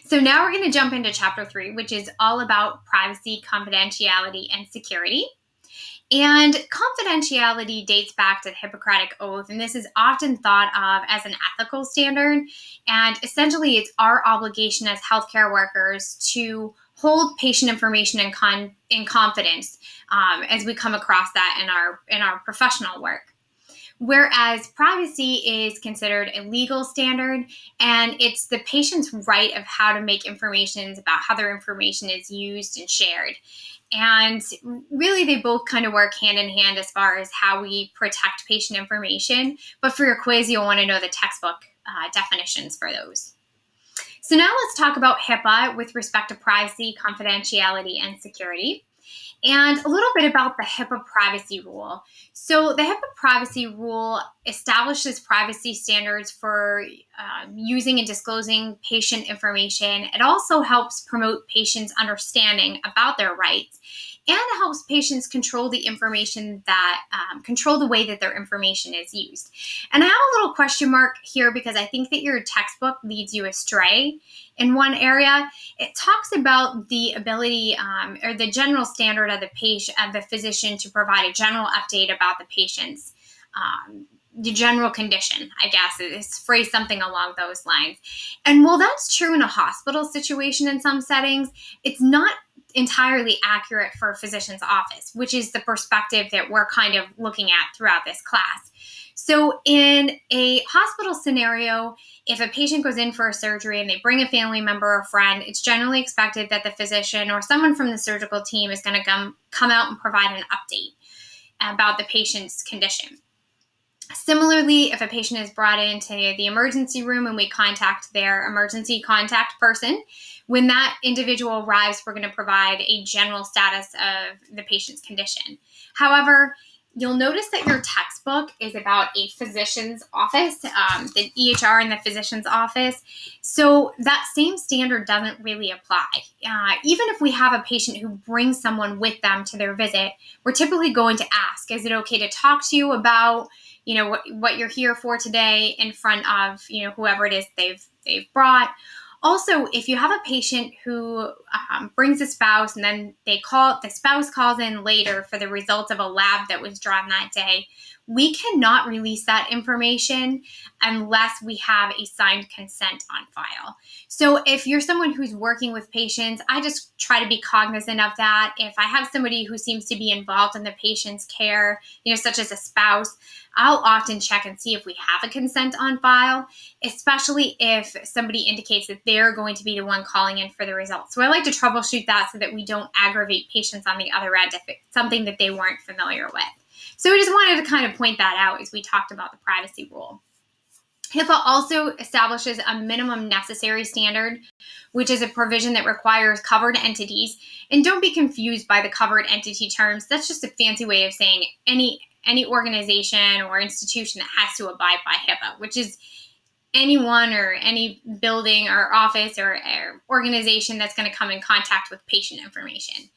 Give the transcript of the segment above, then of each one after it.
So now we're going to jump into chapter 3, which is all about privacy, confidentiality, and security. And confidentiality dates back to the Hippocratic Oath, and this is often thought of as an ethical standard. And essentially, it's our obligation as healthcare workers to hold patient information in confidence as we come across that in our professional work. Whereas privacy is considered a legal standard, and it's the patient's right of how to make information about how their information is used and shared. And really, they both kind of work hand in hand as far as how we protect patient information. But for your quiz, you'll want to know the textbook definitions for those. So now let's talk about HIPAA with respect to privacy, confidentiality, and security. And a little bit about the HIPAA privacy rule. So the HIPAA privacy rule establishes privacy standards for using and disclosing patient information. It also helps promote patients' understanding about their rights, and it helps patients control the information that control the way that their information is used. And I have a little question mark here because I think that your textbook leads you astray in one area. It talks about the ability or the general standard of the physician to provide a general update about the patient's the general condition, I guess. It's phrased something along those lines. And while that's true in a hospital situation in some settings, it's not entirely accurate for a physician's office, which is the perspective that we're kind of looking at throughout this class. So in a hospital scenario, if a patient goes in for a surgery and they bring a family member or friend, it's generally expected that the physician or someone from the surgical team is going to come out and provide an update about the patient's condition. Similarly, if a patient is brought into the emergency room and we contact their emergency contact person, when that individual arrives, we're going to provide a general status of the patient's condition. However, you'll notice that your textbook is about a physician's office, the EHR in the physician's office. So that same standard doesn't really apply. Even if we have a patient who brings someone with them to their visit, we're typically going to ask, is it okay to talk to you about what you're here for today in front of, whoever it is they've brought. Also, if you have a patient who brings a spouse and then the spouse calls in later for the results of a lab that was drawn that day, we cannot release that information unless we have a signed consent on file. So if you're someone who's working with patients, I just try to be cognizant of that. If I have somebody who seems to be involved in the patient's care, such as a spouse, I'll often check and see if we have a consent on file, especially if somebody indicates that they're going to be the one calling in for the results. So I like to troubleshoot that so that we don't aggravate patients on the other end if it's something that they weren't familiar with. So we just wanted to kind of point that out as we talked about the privacy rule. HIPAA also establishes a minimum necessary standard, which is a provision that requires covered entities. And don't be confused by the covered entity terms. That's just a fancy way of saying any organization or institution that has to abide by HIPAA, which is anyone or any building or office or organization that's going to come in contact with patient information.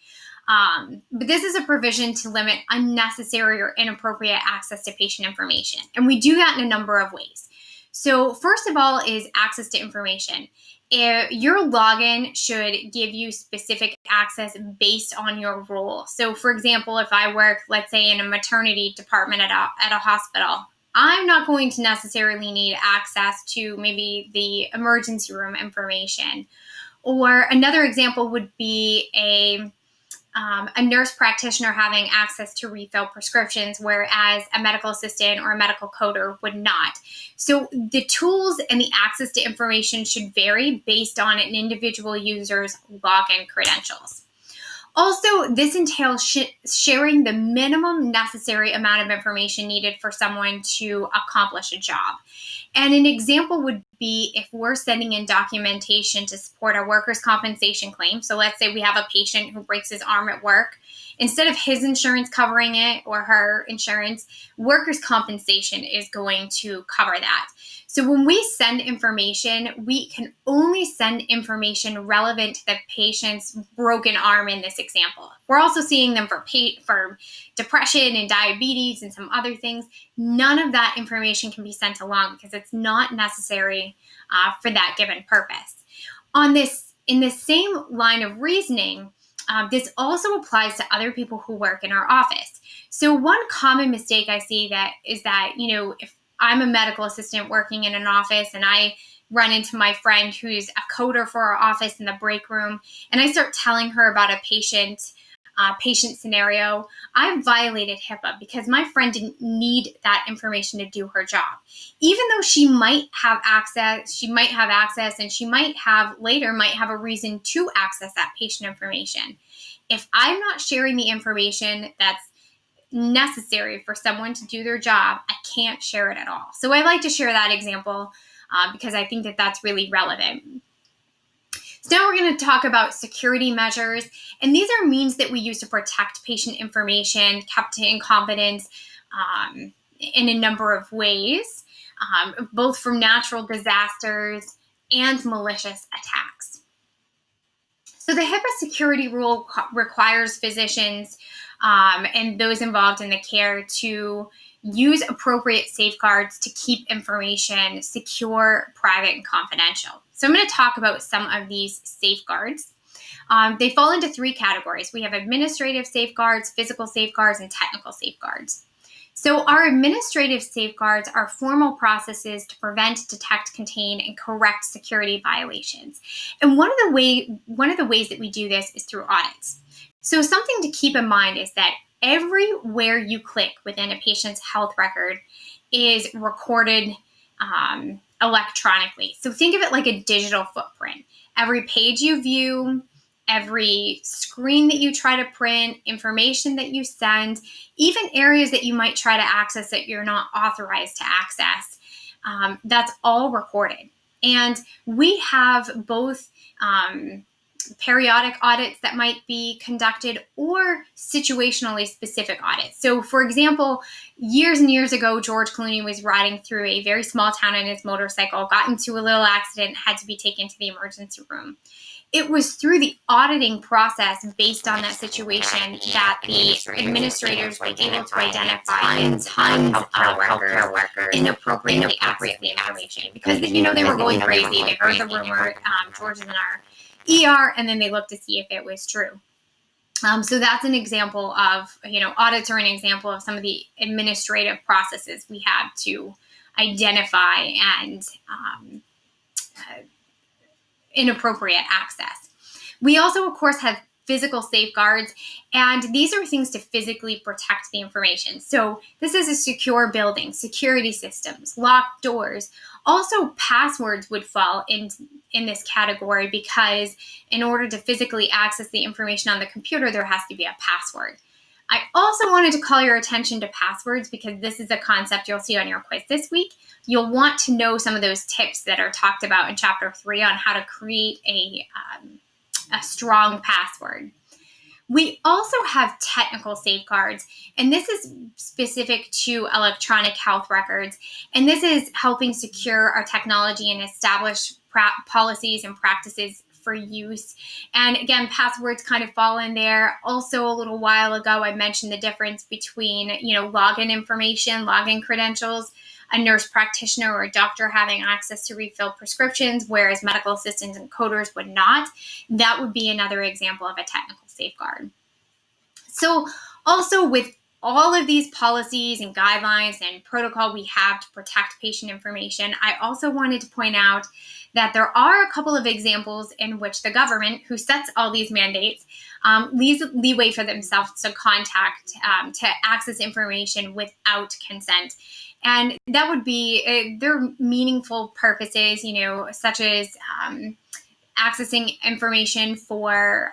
But this is a provision to limit unnecessary or inappropriate access to patient information. And we do that in a number of ways. So first of all is access to information. Your login should give you specific access based on your role. So for example, if I work, let's say in a maternity department at a hospital, I'm not going to necessarily need access to maybe the emergency room information. Or another example would be a nurse practitioner having access to refill prescriptions, whereas a medical assistant or a medical coder would not. So the tools and the access to information should vary based on an individual user's login credentials. Also, this entails sharing the minimum necessary amount of information needed for someone to accomplish a job. And an example would be if we're sending in documentation to support a workers' compensation claim. So let's say we have a patient who breaks his arm at work. Instead of his insurance covering it or her insurance, workers' compensation is going to cover that. So when we send information, we can only send information relevant to the patient's broken arm in this example. We're also seeing them for depression and diabetes and some other things. None of that information can be sent along because it's not necessary for that given purpose. In this same line of reasoning, this also applies to other people who work in our office. So one common mistake I see is that, if I'm a medical assistant working in an office and I run into my friend who's a coder for our office in the break room, and I start telling her about a patient scenario, I've violated HIPAA because my friend didn't need that information to do her job. Even though she might have access, and she might have a reason to access that patient information. If I'm not sharing the information that's necessary for someone to do their job, I can't share it at all. So I like to share that example because I think that that's really relevant. So now we're going to talk about security measures, and these are means that we use to protect patient information kept in confidence in a number of ways, both from natural disasters and malicious attacks. So the HIPAA security rule requires physicians and those involved in the care to use appropriate safeguards to keep information secure, private, and confidential. So I'm going to talk about some of these safeguards. They fall into three categories. We have administrative safeguards, physical safeguards, and technical safeguards. So our administrative safeguards are formal processes to prevent, detect, contain, and correct security violations. And one of the ways that we do this is through audits. So something to keep in mind is that everywhere you click within a patient's health record is recorded electronically. So think of it like a digital footprint. Every page you view, every screen that you try to print, information that you send, even areas that you might try to access that you're not authorized to access, that's all recorded. And we have both periodic audits that might be conducted or situationally specific audits. So for example, years and years ago, George Clooney was riding through a very small town on his motorcycle, got into a little accident, had to be taken to the emergency room. It was through the auditing process based on that situation that the administrators were able to identify tons of healthcare workers inappropriately accessing the information because, they were going crazy. They heard the rumor, George is in our ER, and then they looked to see if it was true. So that's an example of, audits are an example of some of the administrative processes we have to identify and inappropriate access. We also, of course, have physical safeguards, and these are things to physically protect the information. So this is a secure building, security systems, locked doors. Also, passwords would fall in this category because in order to physically access the information on the computer, there has to be a password. I also wanted to call your attention to passwords because this is a concept you'll see on your quiz this week. You'll want to know some of those tips that are talked about in Chapter 3 on how to create a strong password. We also have technical safeguards, and this is specific to electronic health records, and this is helping secure our technology and establish policies and practices for use. And again, passwords kind of fall in there. Also, a little while ago, I mentioned the difference between, login information, login credentials, a nurse practitioner or a doctor having access to refill prescriptions, whereas medical assistants and coders would not. That would be another example of a technical safeguard. So also with all of these policies and guidelines and protocol we have to protect patient information, I also wanted to point out that there are a couple of examples in which the government, who sets all these mandates, leaves leeway for themselves to to access information without consent. And that would be, there are meaningful purposes, such as accessing information for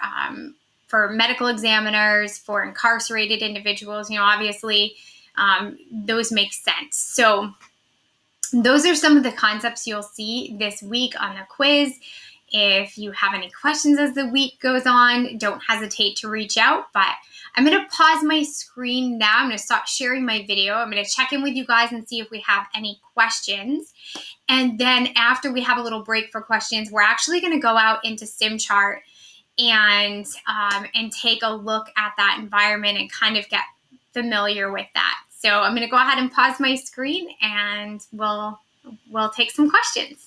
medical examiners, for incarcerated individuals. Obviously, those make sense. So those are some of the concepts you'll see this week on the quiz. If you have any questions as the week goes on, don't hesitate to reach out. But I'm going to pause my screen now. I'm going to stop sharing my video. I'm going to check in with you guys and see if we have any questions. And then after we have a little break for questions, we're actually going to go out into SimChart and take a look at that environment and kind of get familiar with that. So I'm going to go ahead and pause my screen and we'll take some questions.